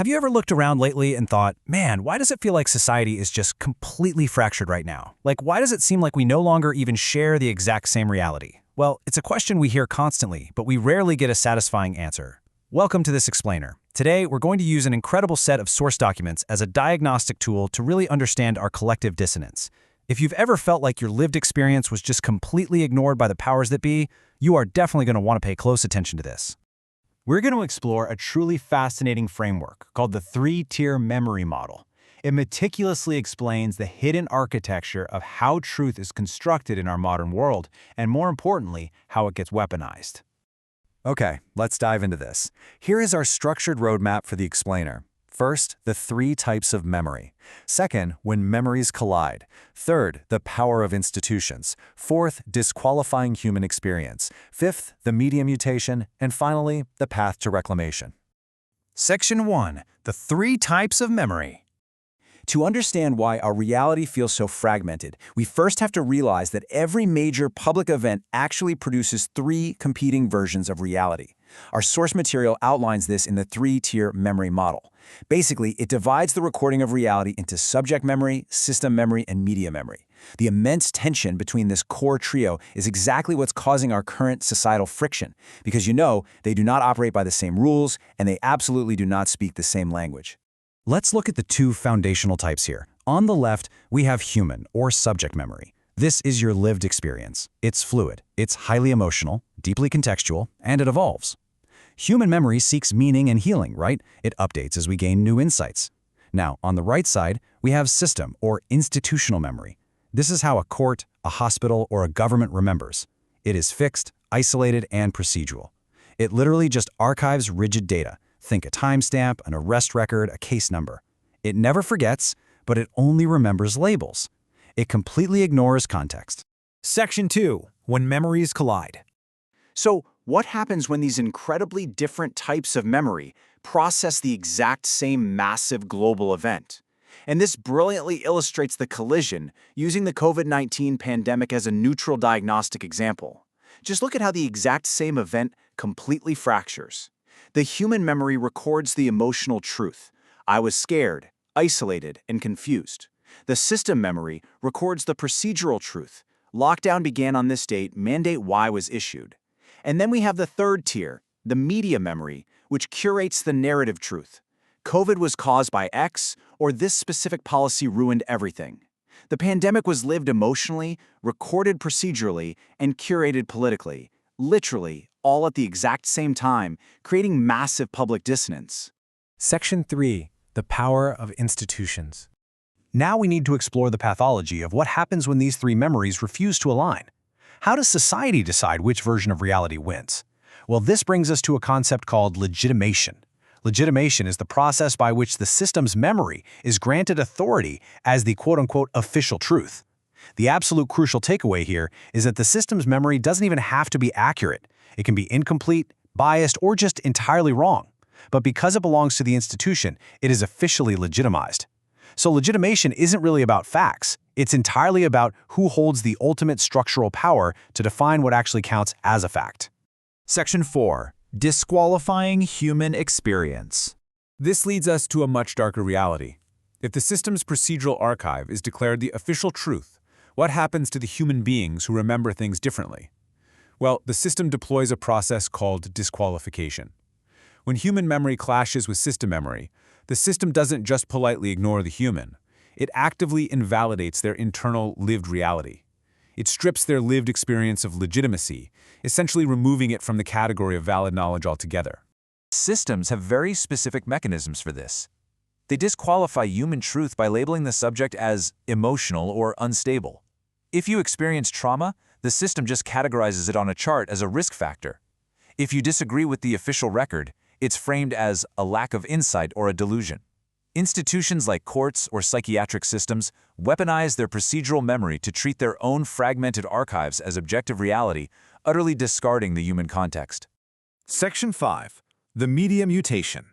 Have you ever looked around lately and thought, man, why does it feel like society is just completely fractured right now? Like, why does it seem like we no longer even share the exact same reality? Well, it's a question we hear constantly, but we rarely get a satisfying answer. Welcome to this explainer. Today, we're going to use an incredible set of source documents as a diagnostic tool to really understand our collective dissonance. If you've ever felt like your lived experience was just completely ignored by the powers that be, you are definitely going to want to pay close attention to this. We're going to explore a truly fascinating framework called the three-tier memory model. It meticulously explains the hidden architecture of how truth is constructed in our modern world, and more importantly, how it gets weaponized. Okay, let's dive into this. Here is our structured roadmap for the explainer. First, the three types of memory. Second, when memories collide. Third, the power of institutions. Fourth, disqualifying human experience. Fifth, the media mutation. And finally, the path to reclamation. Section 1. The three types of memory. To understand why our reality feels so fragmented, we first have to realize that every major public event actually produces three competing versions of reality. Our source material outlines this in the three-tier memory model. Basically, it divides the recording of reality into subject memory, system memory, and media memory. The immense tension between this core trio is exactly what's causing our current societal friction, because they do not operate by the same rules, and they absolutely do not speak the same language. Let's look at the two foundational types here. On the left, we have human, or subject memory. This is your lived experience. It's fluid, it's highly emotional, deeply contextual, and it evolves. Human memory seeks meaning and healing, right? It updates as we gain new insights. Now, on the right side, we have system, or institutional memory. This is how a court, a hospital, or a government remembers. It is fixed, isolated, and procedural. It literally just archives rigid data. Think a timestamp, an arrest record, a case number. It never forgets, but it only remembers labels. It completely ignores context. Section 2. When memories collide. So, what happens when these incredibly different types of memory process the exact same massive global event? And this brilliantly illustrates the collision using the COVID-19 pandemic as a neutral diagnostic example. Just look at how the exact same event completely fractures. The human memory records the emotional truth. I was scared, isolated, and confused. The system memory records the procedural truth. Lockdown began on this date, mandate Y was issued. And then we have the third tier, the media memory, which curates the narrative truth. COVID was caused by X, or this specific policy ruined everything. The pandemic was lived emotionally, recorded procedurally, and curated politically, literally, all at the exact same time, creating massive public dissonance. Section 3. The power of institutions. Now we need to explore the pathology of what happens when these three memories refuse to align. How does society decide which version of reality wins? Well, this brings us to a concept called legitimation. Legitimation is the process by which the system's memory is granted authority as the quote-unquote official truth. The absolute crucial takeaway here is that the system's memory doesn't even have to be accurate. It can be incomplete, biased, or just entirely wrong. But because it belongs to the institution, it is officially legitimized. So legitimation isn't really about facts. It's entirely about who holds the ultimate structural power to define what actually counts as a fact. Section 4. Disqualifying human experience. This leads us to a much darker reality. If the system's procedural archive is declared the official truth, what happens to the human beings who remember things differently? Well, the system deploys a process called disqualification. When human memory clashes with system memory, the system doesn't just politely ignore the human. It actively invalidates their internal lived reality. It strips their lived experience of legitimacy, essentially removing it from the category of valid knowledge altogether. Systems have very specific mechanisms for this. They disqualify human truth by labeling the subject as emotional or unstable. If you experience trauma, the system just categorizes it on a chart as a risk factor. If you disagree with the official record, it's framed as a lack of insight or a delusion. Institutions like courts or psychiatric systems weaponize their procedural memory to treat their own fragmented archives as objective reality, utterly discarding the human context. Section 5. The media mutation.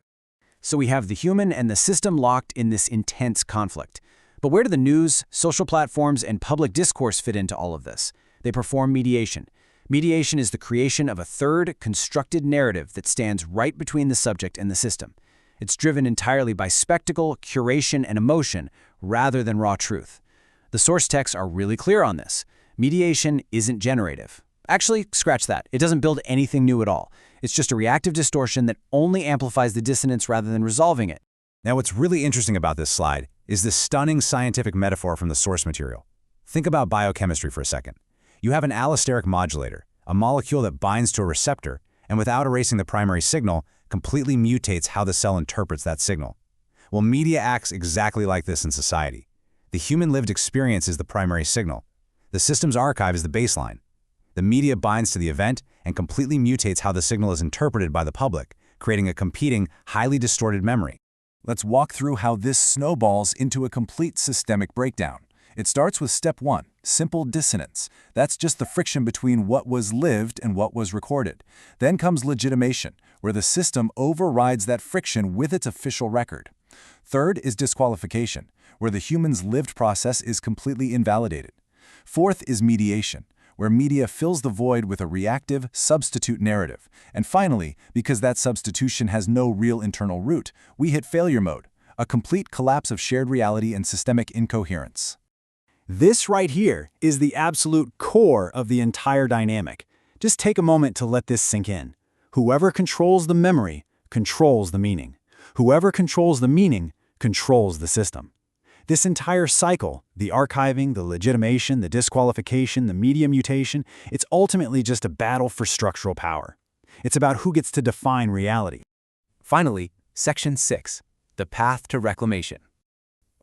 So we have the human and the system locked in this intense conflict. But where do the news, social platforms, and public discourse fit into all of this? They perform mediation. Mediation is the creation of a third, constructed narrative that stands right between the subject and the system. It's driven entirely by spectacle, curation, and emotion, rather than raw truth. The source texts are really clear on this. Mediation isn't generative. Actually, scratch that. It doesn't build anything new at all. It's just a reactive distortion that only amplifies the dissonance rather than resolving it. Now, what's really interesting about this slide is the stunning scientific metaphor from the source material. Think about biochemistry for a second. You have an allosteric modulator, a molecule that binds to a receptor, and without erasing the primary signal, completely mutates how the cell interprets that signal. Well, media acts exactly like this in society. The human lived experience is the primary signal. The system's archive is the baseline. The media binds to the event and completely mutates how the signal is interpreted by the public, creating a competing, highly distorted memory. Let's walk through how this snowballs into a complete systemic breakdown. It starts with step 1, simple dissonance. That's just the friction between what was lived and what was recorded. Then comes legitimation, where the system overrides that friction with its official record. Third is disqualification, where the human's lived process is completely invalidated. Fourth is mediation, where media fills the void with a reactive, substitute narrative. And finally, because that substitution has no real internal root, we hit failure mode, a complete collapse of shared reality and systemic incoherence. This right here is the absolute core of the entire dynamic. Just take a moment to let this sink in. Whoever controls the memory controls the meaning. Whoever controls the meaning controls the system. This entire cycle, the archiving, the legitimation, the disqualification, the media mutation, it's ultimately just a battle for structural power. It's about who gets to define reality. Finally, Section 6, the path to reclamation.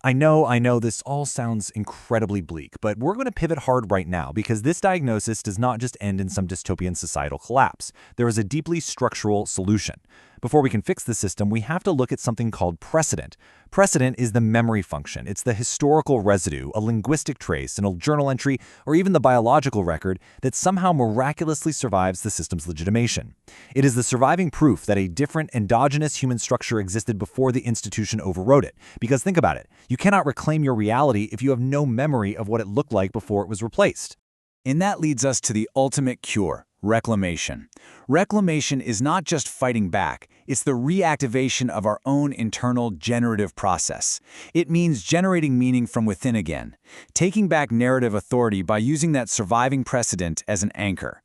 I know this all sounds incredibly bleak, but we're going to pivot hard right now because this diagnosis does not just end in some dystopian societal collapse. There is a deeply structural solution. Before we can fix the system, we have to look at something called precedent. Precedent is the memory function. It's the historical residue, a linguistic trace, an old journal entry, or even the biological record that somehow miraculously survives the system's legitimation. It is the surviving proof that a different endogenous human structure existed before the institution overrode it. Because think about it, you cannot reclaim your reality if you have no memory of what it looked like before it was replaced. And that leads us to the ultimate cure, reclamation. Reclamation is not just fighting back, it's the reactivation of our own internal generative process. It means generating meaning from within again, taking back narrative authority by using that surviving precedent as an anchor.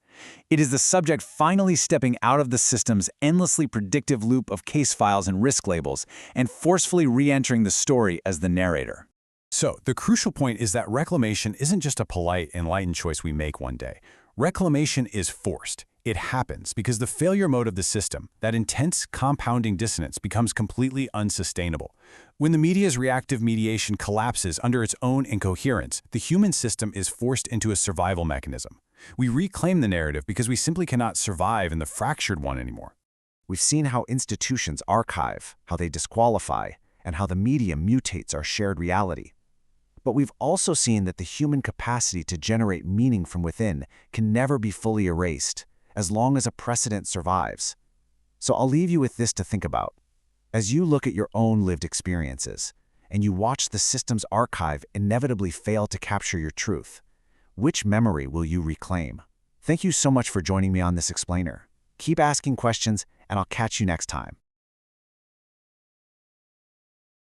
It is the subject finally stepping out of the system's endlessly predictive loop of case files and risk labels and forcefully re-entering the story as the narrator. So, the crucial point is that reclamation isn't just a polite, enlightened choice we make one day. Reclamation is forced. It happens because the failure mode of the system, that intense compounding dissonance, becomes completely unsustainable. When the media's reactive mediation collapses under its own incoherence, the human system is forced into a survival mechanism. We reclaim the narrative because we simply cannot survive in the fractured one anymore. We've seen how institutions archive, how they disqualify, and how the media mutates our shared reality. But we've also seen that the human capacity to generate meaning from within can never be fully erased, as long as a precedent survives. So I'll leave you with this to think about. As you look at your own lived experiences, and you watch the system's archive inevitably fail to capture your truth, which memory will you reclaim? Thank you so much for joining me on this explainer. Keep asking questions, and I'll catch you next time.